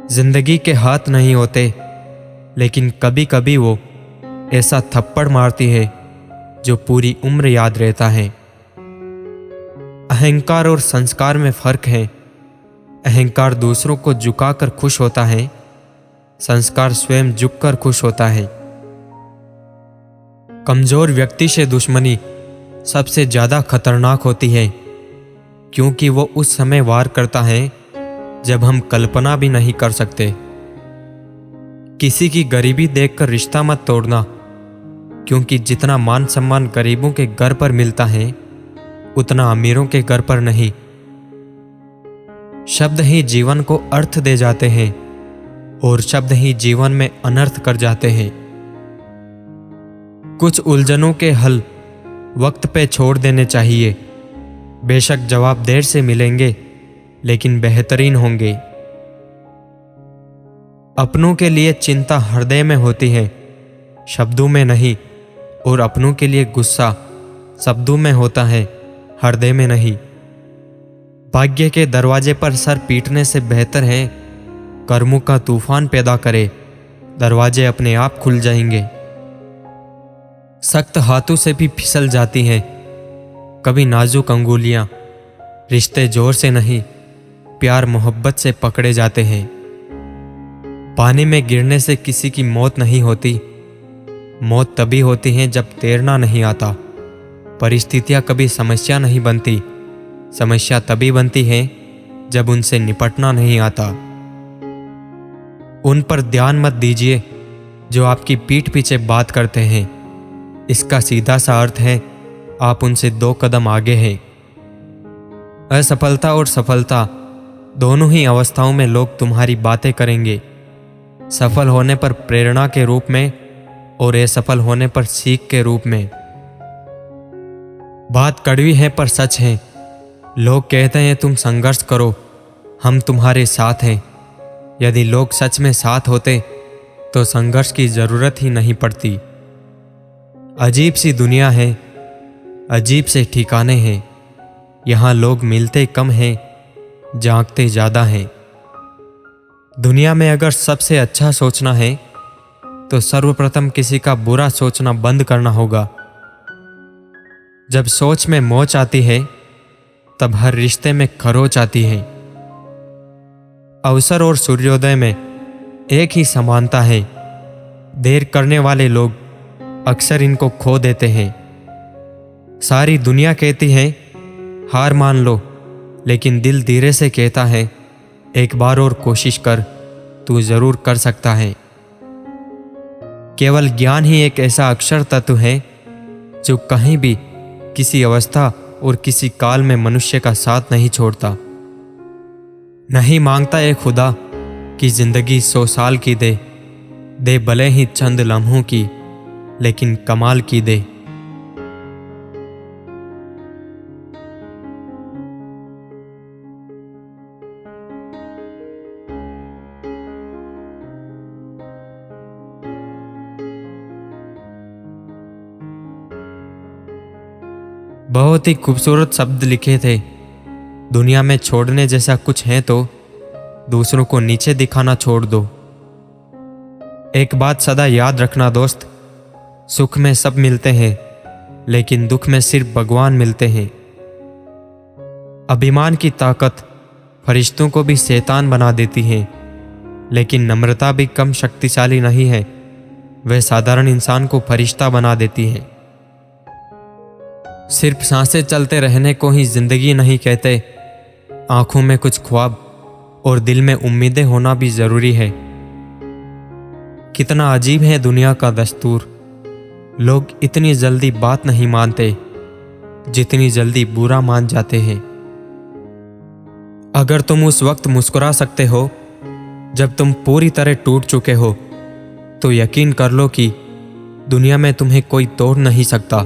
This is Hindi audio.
जिंदगी के हाथ नहीं होते, लेकिन कभी कभी वो ऐसा थप्पड़ मारती है जो पूरी उम्र याद रहता है। अहंकार और संस्कार में फर्क है। अहंकार दूसरों को झुकाकर खुश होता है, संस्कार स्वयं झुककर खुश होता है। कमजोर व्यक्ति से दुश्मनी सबसे ज्यादा खतरनाक होती है, क्योंकि वो उस समय वार करता है जब हम कल्पना भी नहीं कर सकते। किसी की गरीबी देखकर रिश्ता मत तोड़ना, क्योंकि जितना मान सम्मान गरीबों के घर पर मिलता है उतना अमीरों के घर पर नहीं। शब्द ही जीवन को अर्थ दे जाते हैं और शब्द ही जीवन में अनर्थ कर जाते हैं। कुछ उलझनों के हल वक्त पे छोड़ देने चाहिए। बेशक जवाब देर से मिलेंगे, लेकिन बेहतरीन होंगे। अपनों के लिए चिंता हृदय में होती है, शब्दों में नहीं, और अपनों के लिए गुस्सा शब्दों में होता है, हृदय में नहीं। भाग्य के दरवाजे पर सर पीटने से बेहतर है कर्मों का तूफान पैदा करे, दरवाजे अपने आप खुल जाएंगे। सख्त हाथों से भी फिसल जाती हैं कभी नाजुक अंगुलियां। रिश्ते जोर से नहीं, प्यार मोहब्बत से पकड़े जाते हैं। पानी में गिरने से किसी की मौत नहीं होती। मौत तभी होती है जब तैरना नहीं आता। परिस्थितियां कभी समस्या नहीं बनती। समस्या तभी बनती है जब उनसे निपटना नहीं आता। उन पर ध्यान मत दीजिए जो आपकी पीठ पीछे बात करते हैं। इसका सीधा सा अर्थ है आप उनसे 2 कदम आगे हैं। असफलता और सफलता दोनों ही अवस्थाओं में लोग तुम्हारी बातें करेंगे। सफल होने पर प्रेरणा के रूप में और असफल होने पर सीख के रूप में। बात कड़वी है पर सच है। लोग कहते हैं तुम संघर्ष करो, हम तुम्हारे साथ हैं। यदि लोग सच में साथ होते तो संघर्ष की जरूरत ही नहीं पड़ती। अजीब सी दुनिया है, अजीब से ठिकाने हैं। यहाँ लोग मिलते कम हैं, जागते ज्यादा हैं। दुनिया में अगर सबसे अच्छा सोचना है तो सर्वप्रथम किसी का बुरा सोचना बंद करना होगा। जब सोच में मोच आती है तब हर रिश्ते में खरोच आती है। अवसर और सूर्योदय में एक ही समानता है। देर करने वाले लोग अक्सर इनको खो देते हैं। सारी दुनिया कहती है हार मान लो, लेकिन दिल धीरे से कहता है एक बार और कोशिश कर, तू जरूर कर सकता है। केवल ज्ञान ही एक ऐसा अक्षर तत्व है जो कहीं भी किसी अवस्था और किसी काल में मनुष्य का साथ नहीं छोड़ता। नहीं मांगता एक खुदा कि जिंदगी 100 साल की दे भले ही चंद लम्हों की, लेकिन कमाल की दे। बहुत ही खूबसूरत शब्द लिखे थे। दुनिया में छोड़ने जैसा कुछ है तो दूसरों को नीचे दिखाना छोड़ दो। एक बात सदा याद रखना दोस्त, सुख में सब मिलते हैं, लेकिन दुख में सिर्फ भगवान मिलते हैं। अभिमान की ताकत फरिश्तों को भी शैतान बना देती है, लेकिन नम्रता भी कम शक्तिशाली नहीं है। वह साधारण इंसान को फरिश्ता बना देती है। सिर्फ सांसें चलते रहने को ही जिंदगी नहीं कहते। आंखों में कुछ ख्वाब और दिल में उम्मीदें होना भी जरूरी है। कितना अजीब है दुनिया का दस्तूर। लोग इतनी जल्दी बात नहीं मानते जितनी जल्दी बुरा मान जाते हैं। अगर तुम उस वक्त मुस्कुरा सकते हो जब तुम पूरी तरह टूट चुके हो, तो यकीन कर लो कि दुनिया में तुम्हें कोई तोड़ नहीं सकता।